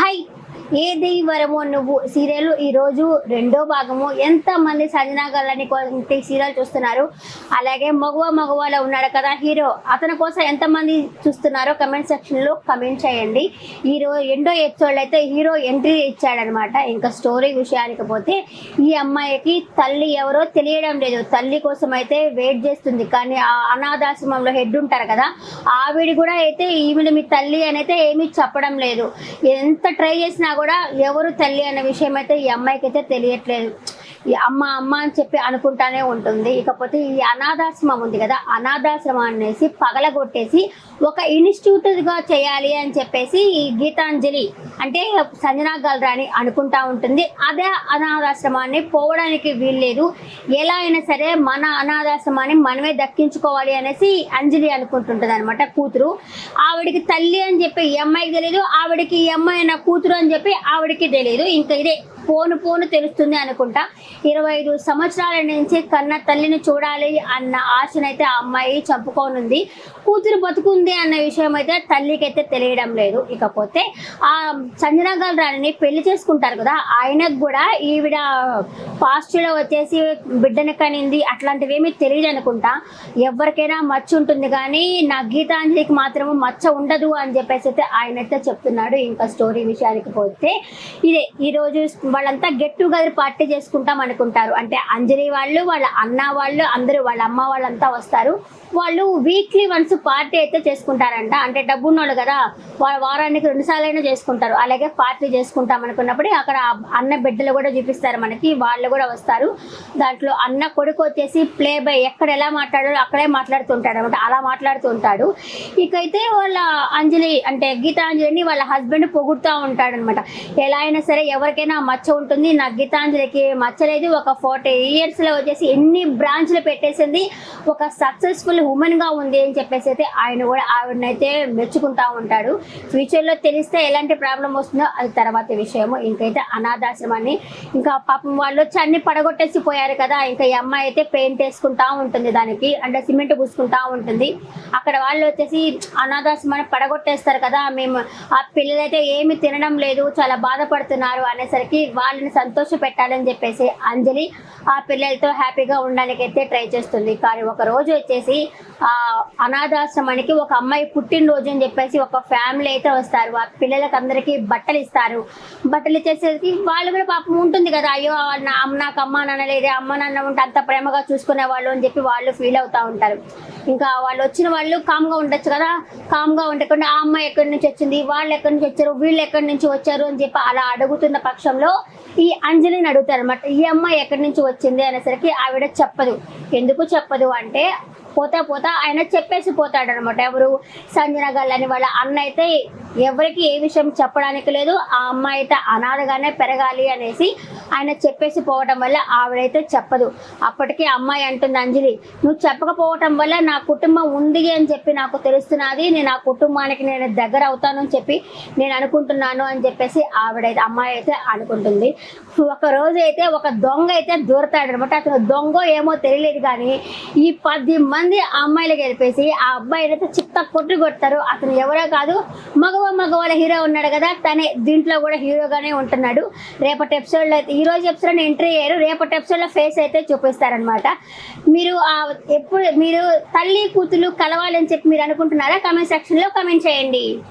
Hi ఏది వరమో నువ్వు serial ఈరోజు రెండో భాగము. ఎంతమంది సంజనా గారిని సీరియల్ చూస్తున్నారు, అలాగే మగవాలో ఉన్నాడు కదా హీరో, అతని కోసం ఎంతమంది చూస్తున్నారో కమెంట్ సెక్షన్లో కమెంట్ చేయండి. ఈరోజు రెండో ఎపిసోడ్ అయితే హీరో ఎంట్రీ ఇచ్చాడనమాట. ఇంకా స్టోరీ విషయానికి పోతే ఈ అమ్మాయికి తల్లి ఎవరో తెలియడం లేదు. తల్లి కోసం అయితే వెయిట్ చేస్తుంది, కానీ ఆ అనాథాశ్రమంలో హెడ్ ఉంటారు కదా, ఆవిడ కూడా అయితే ఈవిడ మీ తల్లి అని అయితే ఏమీ చెప్పడం లేదు. ఎంత ట్రై చేసినా కూడా ఎవరు తల్లి అనే విషయం అయితే ఈ అమ్మాయికి అయితే తెలియట్లేదు. ఈ అమ్మ అమ్మ అని చెప్పి అనుకుంటానే ఉంటుంది. ఇకపోతే ఈ అనాథాశ్రమం ఉంది కదా, అనాథాశ్రమం అనేసి పగలగొట్టేసి ఒక ఇన్స్టిట్యూట్గా చేయాలి అని చెప్పేసి ఈ గీతాంజలి అంటే సంజనా గల్రాని అనుకుంటా ఉంటుంది. అదే అనాథాశ్రమాన్ని పోవడానికి వీల్లేదు, ఎలా అయినా సరే మన అనాథాశ్రమాన్ని మనమే దక్కించుకోవాలి అనేసి అంజలి అనుకుంటుంటుంది అనమాట. కూతురు ఆవిడికి తల్లి అని చెప్పి ఈ అమ్మాయికి తెలియదు, ఆవిడికి ఈ అమ్మాయి నా కూతురు అని చెప్పి ఆవిడికి తెలియదు. ఇంకా ఇదే పోను తెలుస్తుంది అనుకుంటా. 25 సంవత్సరాల నుంచి కన్న తల్లిని చూడాలి అన్న ఆశనైతే ఆ అమ్మాయి చంపుకోనుంది. కూతురు బతుకుంది అన్న విషయం అయితే తల్లికి అయితే తెలియడం లేదు. ఇకపోతే ఆ సంజనా గల్రాని పెళ్లి చేసుకుంటారు కదా, ఆయనకు కూడా ఈవిడ పాస్ట్లో వచ్చేసి బిడ్డని కనింది అట్లాంటివి ఏమీ తెలియదు అనుకుంటా. ఎవరికైనా మచ్చ ఉంటుంది కానీ నా గీతాంజలికి మాత్రము మచ్చ ఉండదు అని చెప్పేసి అయితే ఆయన అయితే చెప్తున్నాడు. ఇంకా స్టోరీ విషయానికి పోతే ఇదే ఈరోజు వాళ్ళంతా గెట్ టుగెదర్ పార్టీ చేసుకుంటాం అనుకుంటారు. అంటే అంజలి వాళ్ళు, వాళ్ళ అన్న వాళ్ళు, అందరూ వాళ్ళ అమ్మ వాళ్ళంతా వస్తారు. వాళ్ళు వీక్లీ వన్స్ పార్టీ అయితే చేసుకుంటారంట. అంటే డబ్బు ఉన్నోళ్ళు కదా, వాళ్ళ వారానికి 2 సార్లు చేసుకుంటారు. అలాగే పార్టీ చేసుకుంటాం అనుకున్నప్పుడు అక్కడ అన్న బిడ్డలు కూడా చూపిస్తారు మనకి, వాళ్ళు కూడా వస్తారు. దాంట్లో అన్న కొడుకు వచ్చేసి ప్లే బై, ఎక్కడ ఎలా మాట్లాడాడో అక్కడే మాట్లాడుతుంటాడు అనమాట, అలా మాట్లాడుతూ ఉంటాడు. ఇకైతే వాళ్ళ అంజలి అంటే గీతాంజలిని వాళ్ళ హస్బెండ్ పొగుడుతూ ఉంటాడు అనమాట. ఎలా అయినా సరే ఎవరికైనా మచ్చ ఉంటుంది, నా గీతాంజలికి మచ్చలేదు. ఒక 40 yearsలో వచ్చేసి ఎన్ని బ్రాంచ్లు పెట్టేసింది, ఒక సక్సెస్ఫుల్ ఉమెన్గా ఉంది అని చెప్పేసి అయితే ఆయన కూడా ఆవిడనైతే మెచ్చుకుంటా ఉంటాడు. ఫ్యూచర్లో తెలిస్తే ఎలాంటి ప్రాబ్లం వస్తుందో అది తర్వాత విషయము. ఇంకైతే అనాథాశ్రమాన్ని ఇంకా పాపం వాళ్ళు వచ్చి అన్ని పడగొట్టేసి పోయారు కదా, ఇంకా ఈ అమ్మాయి అయితే పెయింట్ వేసుకుంటా ఉంటుంది, దానికి అంటే సిమెంట్ పూసుకుంటా ఉంటుంది. అక్కడ వాళ్ళు వచ్చేసి అనాథాశ్రమాన్ని పడగొట్టేస్తారు కదా, మేము ఆ పిల్లలైతే ఏమి తినడం లేదు, చాలా బాధపడుతున్నారు అనేసరికి వాళ్ళని సంతోష పెట్టాలని చెప్పేసి అంజలి ఆ పిల్లలతో హ్యాపీగా ఉండడానికి అయితే ట్రై చేస్తుంది. కానీ ఒక రోజు వచ్చేసి ఆ అనాథాశ్రమానికి ఒక అమ్మాయి పుట్టినరోజు అని చెప్పేసి ఒక ఫ్యామిలీ అయితే వస్తారు. ఆ పిల్లలకి అందరికీ బట్టలు ఇస్తారు. బట్టలు ఇచ్చేసరికి వాళ్ళు కూడా పాపం ఉంటుంది కదా, అయ్యో నాకు అమ్మ నాన్న లేదే, అమ్మ నాన్న ఉంటే అంత ప్రేమగా చూసుకునే వాళ్ళు అని చెప్పి వాళ్ళు ఫీల్ అవుతూ ఉంటారు. ఇంకా వాళ్ళు వచ్చిన వాళ్ళు కామ్గా ఉండొచ్చు కదా, కామ్గా ఉండకుండా ఆ అమ్మాయి ఎక్కడి నుంచి వచ్చింది, వాళ్ళు ఎక్కడి నుంచి వచ్చారు, వీళ్ళు ఎక్కడి నుంచి వచ్చారు అని చెప్పి అలా అడుగుతున్న పక్షంలో ఈ అంజలిని అడుగుతారు అనమాట. ఈ అమ్మాయి ఎక్కడి నుంచి వచ్చింది అనేసరికి ఆవిడ చెప్పదు. ఎందుకు చెప్పదు అంటే పోతా ఆయన చెప్పేసి పోతాడు అనమాట. ఎవరు సంజనా గల్రాని వాళ్ళ అన్న అయితే ఎవరికి ఏ విషయం చెప్పడానికి లేదు, ఆ అమ్మాయి అయితే అనాథగానే పెరగాలి అనేసి ఆయన చెప్పేసి పోవటం వల్ల ఆవిడైతే చెప్పదు. అప్పటికి అమ్మాయి అంటుంది అంజలి, నువ్వు చెప్పకపోవటం వల్ల నా కుటుంబం ఉంది అని చెప్పి నాకు తెలుస్తున్నది, నేను ఆ కుటుంబానికి నేను దగ్గర అవుతాను అని చెప్పి నేను అనుకుంటున్నాను అని చెప్పేసి ఆవిడైతే అమ్మాయి అయితే అనుకుంటుంది. ఒక రోజు అయితే ఒక దొంగ అయితే దూరతాడు అనమాట. అతను దొంగ ఏమో తెలియలేదు, కానీ ఈ 10 మంది అమ్మాయిలు గెలిపేసి ఆ అబ్బాయిని అయితే చిత్త కొడతారు. అతను ఎవరో కాదు, మగవాళ్ళ హీరో ఉన్నాడు కదా, తనే దీంట్లో కూడా హీరోగానే ఉంటున్నాడు. రేపటి ఎపిసోడ్లో అయితే ఈరోజు ఎపిసోడ్లో ఎంట్రీ అయ్యారు, రేపటి ఎపిసోడ్లో ఫేస్ అయితే చూపిస్తారనమాట. మీరు ఎప్పుడు మీరు తల్లి కూతురు కలవాలని చెప్పి మీరు అనుకుంటున్నారా? కామెంట్ సెక్షన్లో కామెంట్ చేయండి.